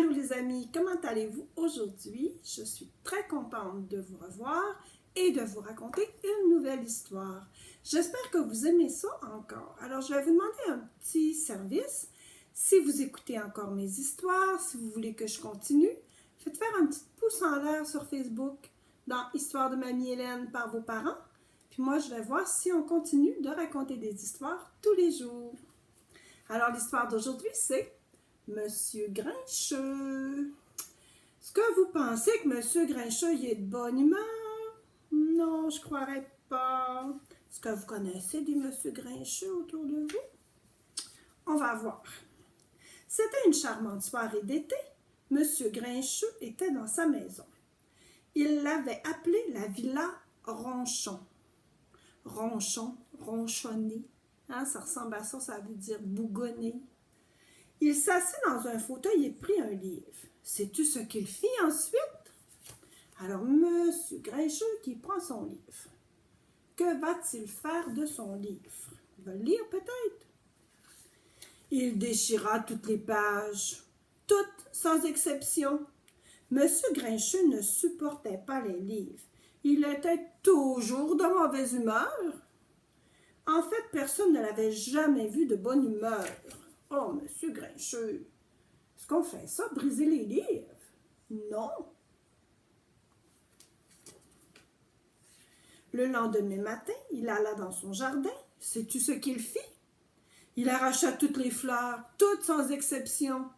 Allô les amis, comment allez-vous aujourd'hui? Je suis très contente de vous revoir et de vous raconter une nouvelle histoire. J'espère que vous aimez ça encore. Alors je vais vous demander un petit service. Si vous écoutez encore mes histoires, si vous voulez que je continue, faites faire un petit pouce en l'air sur Facebook dans Histoire de Mamie Hélène par vos parents. Puis moi, je vais voir si on continue de raconter des histoires tous les jours. Alors l'histoire d'aujourd'hui, c'est Monsieur Grincheux. Est-ce que vous pensez que Monsieur Grincheux il est de bonne humeur? Non, je ne croirais pas. Est-ce que vous connaissez des Monsieur Grincheux autour de vous? On va voir. C'était une charmante soirée d'été. Monsieur Grincheux était dans sa maison. Il l'avait appelée la Villa Ronchon. Ronchon, ronchonner. Hein, ça ressemble à ça, ça veut dire bougonner. Il s'assit dans un fauteuil et prit un livre. Sais-tu ce qu'il fit ensuite? Alors, Monsieur Grincheux qui prend son livre. Que va-t-il faire de son livre? Il va le lire peut-être. Il déchira toutes les pages, toutes sans exception. Monsieur Grincheux ne supportait pas les livres. Il était toujours de mauvaise humeur. En fait, personne ne l'avait jamais vu de bonne humeur. Oh, Monsieur Grincheux, est-ce qu'on fait ça, briser les livres? Non. Le lendemain matin, il alla dans son jardin. Sais-tu ce qu'il fit? Il arracha toutes les fleurs, toutes sans exception.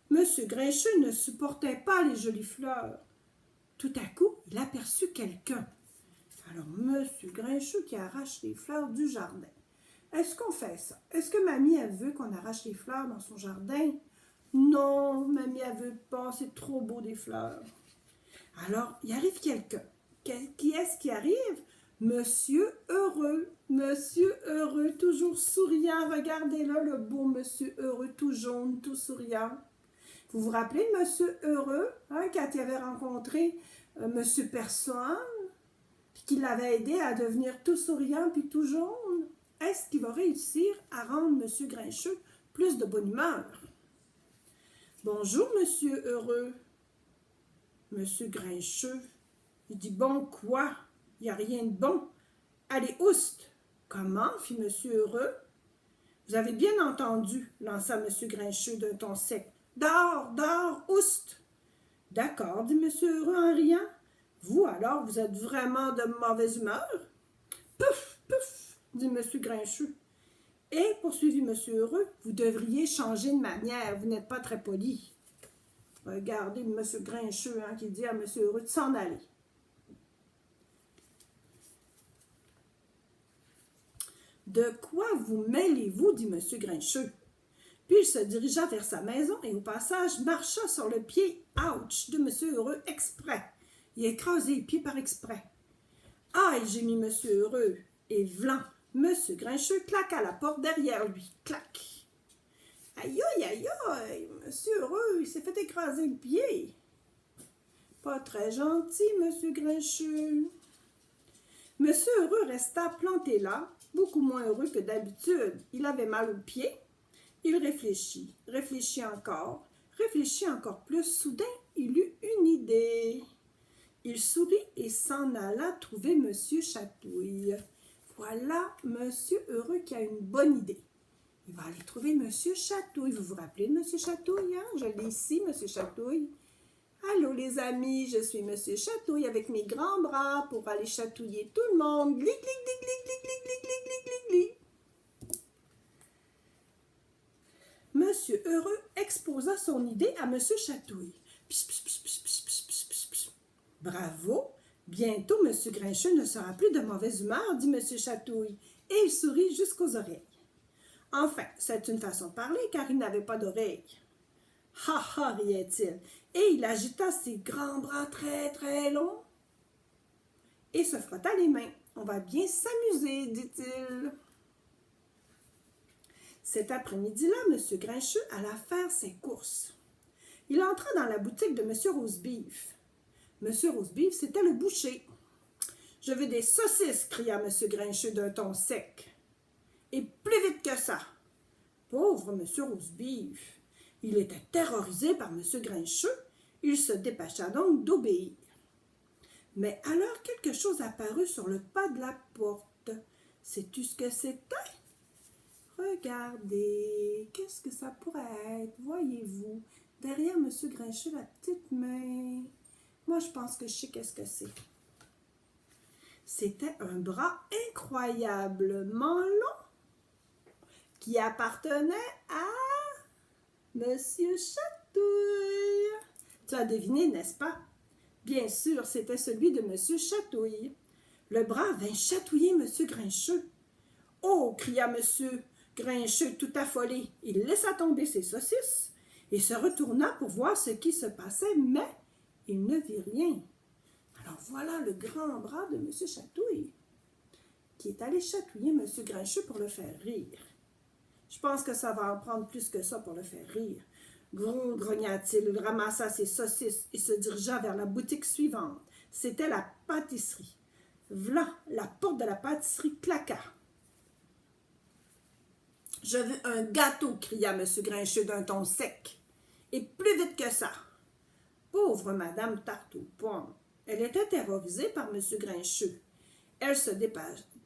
Monsieur Grincheux ne supportait pas les jolies fleurs. Tout à coup, il aperçut quelqu'un. Alors, Monsieur Grincheux qui arrache les fleurs du jardin. Est-ce qu'on fait ça? Est-ce que mamie, elle veut qu'on arrache les fleurs dans son jardin? Non, mamie, elle veut pas, c'est trop beau des fleurs. Alors, il arrive quelqu'un. Qui est-ce qui arrive? Monsieur Heureux. Monsieur Heureux, toujours souriant. Regardez-le, le beau Monsieur Heureux, tout jaune, tout souriant. Vous vous rappelez de Monsieur Heureux, hein, quand il avait rencontré Monsieur Personne, puis qu'il l'avait aidé à devenir tout souriant puis tout jaune? Est-ce qu'il va réussir à rendre Monsieur Grincheux plus de bonne humeur? Bonjour, Monsieur Heureux. Monsieur Grincheux, il dit, bon quoi? Il n'y a rien de bon. Allez, ouste. Comment? Fit Monsieur Heureux. Vous avez bien entendu, lança Monsieur Grincheux d'un ton sec. Dors, dors, ouste. D'accord, dit Monsieur Heureux en riant. Vous alors, vous êtes vraiment de mauvaise humeur? Pouf, pouf, dit Monsieur Grincheux. Et, poursuivit Monsieur Heureux, vous devriez changer de manière, vous n'êtes pas très poli. Regardez Monsieur Grincheux hein, qui dit à Monsieur Heureux de s'en aller. De quoi vous mêlez-vous, dit Monsieur Grincheux. Puis il se dirigea vers sa maison et au passage marcha sur le pied, ouch, de Monsieur Heureux exprès. Il écrasait les pieds par exprès. Aïe, gémit Monsieur Heureux, et vlan. Monsieur Grincheux claqua la porte derrière lui. Clac! Aïe, aïe, aïe, aïe! Monsieur Heureux, il s'est fait écraser le pied. Pas très gentil, Monsieur Grincheux. Monsieur Heureux resta planté là, beaucoup moins heureux que d'habitude. Il avait mal au pied. Il réfléchit encore plus. Soudain, il eut une idée. Il sourit et s'en alla trouver Monsieur Chatouille. Voilà Monsieur Heureux qui a une bonne idée. Il va aller trouver Monsieur Chatouille. Vous vous rappelez de Monsieur Chatouille? Hein? Je l'ai ici, Monsieur Chatouille. Allô les amis, je suis Monsieur Chatouille avec mes grands bras pour aller chatouiller tout le monde. Gli, gli, gli, gli, gli, gli, gli, gli, gli, gli, gli. Monsieur Heureux exposa son idée à Monsieur Chatouille. Pss, pss, pss, pss, pss, pss, pss, pss, pss. Bravo! Bientôt, Monsieur Grincheux ne sera plus de mauvaise humeur, dit Monsieur Chatouille, et il sourit jusqu'aux oreilles. Enfin, c'est une façon de parler, car il n'avait pas d'oreilles. Ha ha, riait-il, et il agita ses grands bras très très longs et se frotta les mains. On va bien s'amuser, dit-il. Cet après-midi-là, Monsieur Grincheux alla faire ses courses. Il entra dans la boutique de Monsieur Rosebeef. Monsieur Rosebeef, c'était le boucher. « Je veux des saucisses » cria Monsieur Grincheux d'un ton sec. « Et plus vite que ça !» Pauvre Monsieur Rosebeef! Il était terrorisé par M. Grincheux. Il se dépêcha donc d'obéir. Mais alors quelque chose apparut sur le pas de la porte. Sais-tu ce que c'était? Regardez, qu'est-ce que ça pourrait être? Voyez-vous, derrière M. Grincheux, la petite main. Moi, je pense que je sais qu'est-ce que c'est. C'était un bras incroyablement long qui appartenait à Monsieur Chatouille. Tu as deviné, n'est-ce pas? Bien sûr, c'était celui de Monsieur Chatouille. Le bras vint chatouiller Monsieur Grincheux. « Oh! » cria Monsieur Grincheux tout affolé. Il laissa tomber ses saucisses et se retourna pour voir ce qui se passait, mais il ne vit rien. Alors voilà le grand bras de Monsieur Chatouille qui est allé chatouiller Monsieur Grincheux pour le faire rire. Je pense que ça va en prendre plus que ça pour le faire rire. Gros, grogna-t-il, il ramassa ses saucisses et se dirigea vers la boutique suivante. C'était la pâtisserie. V'là, la porte de la pâtisserie claqua. « Je veux un gâteau » cria M. Grincheux d'un ton sec. « Et plus vite que ça !» Pauvre Madame Tarte aux pommes. Elle était terrorisée par M. Grincheux. Elle se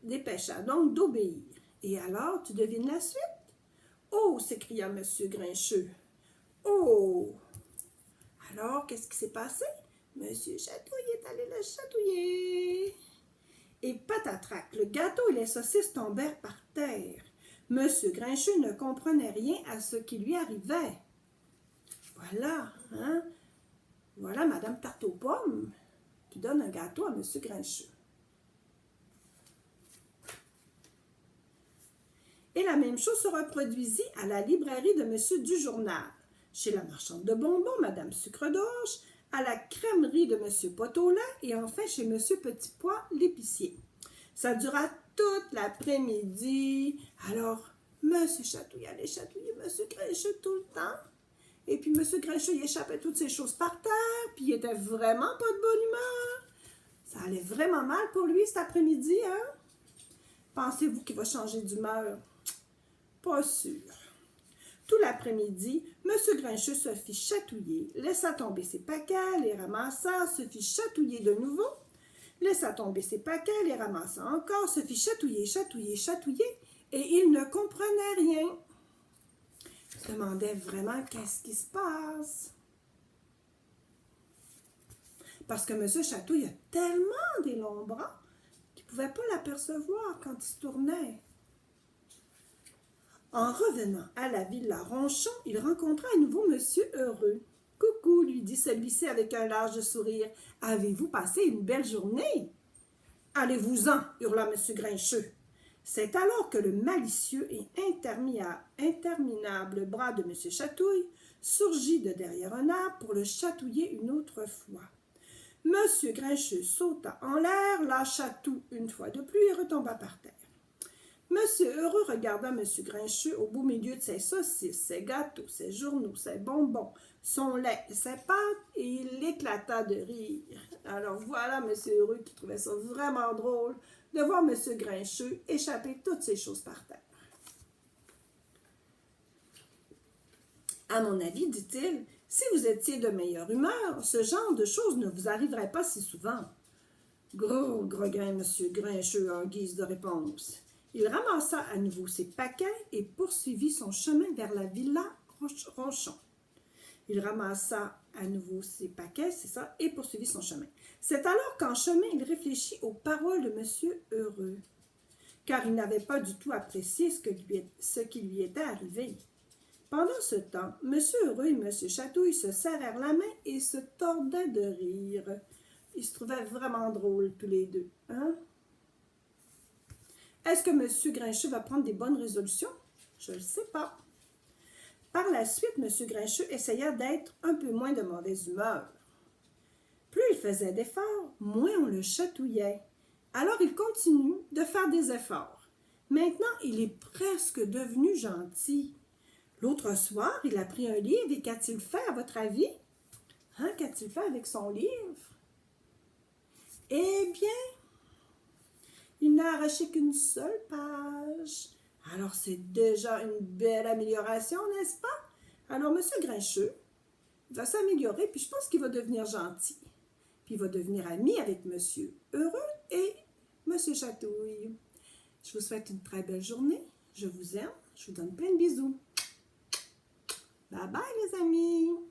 dépêcha donc d'obéir. Et alors, tu devines la suite? « Oh » s'écria M. Grincheux. « Oh !» Alors, qu'est-ce qui s'est passé? Monsieur Chatouille est allé le chatouiller. Et patatrac, le gâteau et les saucisses tombèrent par terre. Monsieur Grincheux ne comprenait rien à ce qui lui arrivait. Voilà, hein? Voilà Madame Tarte aux pommes qui donne un gâteau à Monsieur Grincheux. Et la même chose se reproduisit à la librairie de Monsieur Dujournal, chez la marchande de bonbons, Madame Sucre-d'Orge, à la crèmerie de Monsieur Pot-au-lait et enfin chez Monsieur Petit-Pois, l'épicier. Ça dura toute l'après-midi. Alors, Monsieur Chatouille allait chatouiller Monsieur Grincheux tout le temps. Et puis Monsieur Grincheux, il échappait toutes ces choses par terre, puis il était vraiment pas de bonne humeur. Ça allait vraiment mal pour lui cet après-midi, hein? Pensez-vous qu'il va changer d'humeur? Pas sûr. Tout l'après-midi, M. Grincheux se fit chatouiller, laissa tomber ses paquets, les ramassa, se fit chatouiller de nouveau, laissa tomber ses paquets, les ramassa encore, se fit chatouiller, chatouiller, chatouiller, et il ne comprenait rien. Il se demandait vraiment qu'est-ce qui se passe. Parce que M. Chatouille a tellement des longs bras qu'il ne pouvait pas l'apercevoir quand il se tournait. En revenant à la villa Ronchon, il rencontra à nouveau Monsieur Heureux. « Coucou » lui dit celui-ci avec un large sourire. « Avez-vous passé une belle journée? »« Allez-vous-en » hurla M. Grincheux. C'est alors que le malicieux et interminable bras de M. Chatouille surgit de derrière un arbre pour le chatouiller une autre fois. M. Grincheux sauta en l'air, lâcha tout une fois de plus et retomba par terre. Monsieur Heureux regarda M. Grincheux au beau milieu de ses saucisses, ses gâteaux, ses journaux, ses bonbons, son lait et ses pâtes, et il éclata de rire. Alors voilà M. Heureux qui trouvait ça vraiment drôle de voir M. Grincheux échapper toutes ces choses par terre. À mon avis, dit-il, si vous étiez de meilleure humeur, ce genre de choses ne vous arriverait pas si souvent. Gros, gregrin M. Grincheux en guise de réponse. Il ramassa à nouveau ses paquets et poursuivit son chemin vers la villa Ronchon. Il ramassa à nouveau ses paquets, c'est ça, et poursuivit son chemin. C'est alors qu'en chemin, il réfléchit aux paroles de M. Heureux, car il n'avait pas du tout apprécié ce qui lui était arrivé. Pendant ce temps, M. Heureux et M. Chatouille se serrèrent la main et se tordaient de rire. Ils se trouvaient vraiment drôles tous les deux, hein? Est-ce que M. Grincheux va prendre des bonnes résolutions? Je ne le sais pas. Par la suite, M. Grincheux essaya d'être un peu moins de mauvaise humeur. Plus il faisait d'efforts, moins on le chatouillait. Alors il continue de faire des efforts. Maintenant, il est presque devenu gentil. L'autre soir, il a pris un livre et qu'a-t-il fait à votre avis? Hein, qu'a-t-il fait avec son livre? Eh bien, il n'a arraché qu'une seule page. Alors, c'est déjà une belle amélioration, n'est-ce pas? Alors, M. Grincheux va s'améliorer, puis je pense qu'il va devenir gentil. Puis il va devenir ami avec M. Heureux et M. Chatouille. Je vous souhaite une très belle journée. Je vous aime. Je vous donne plein de bisous. Bye bye les amis.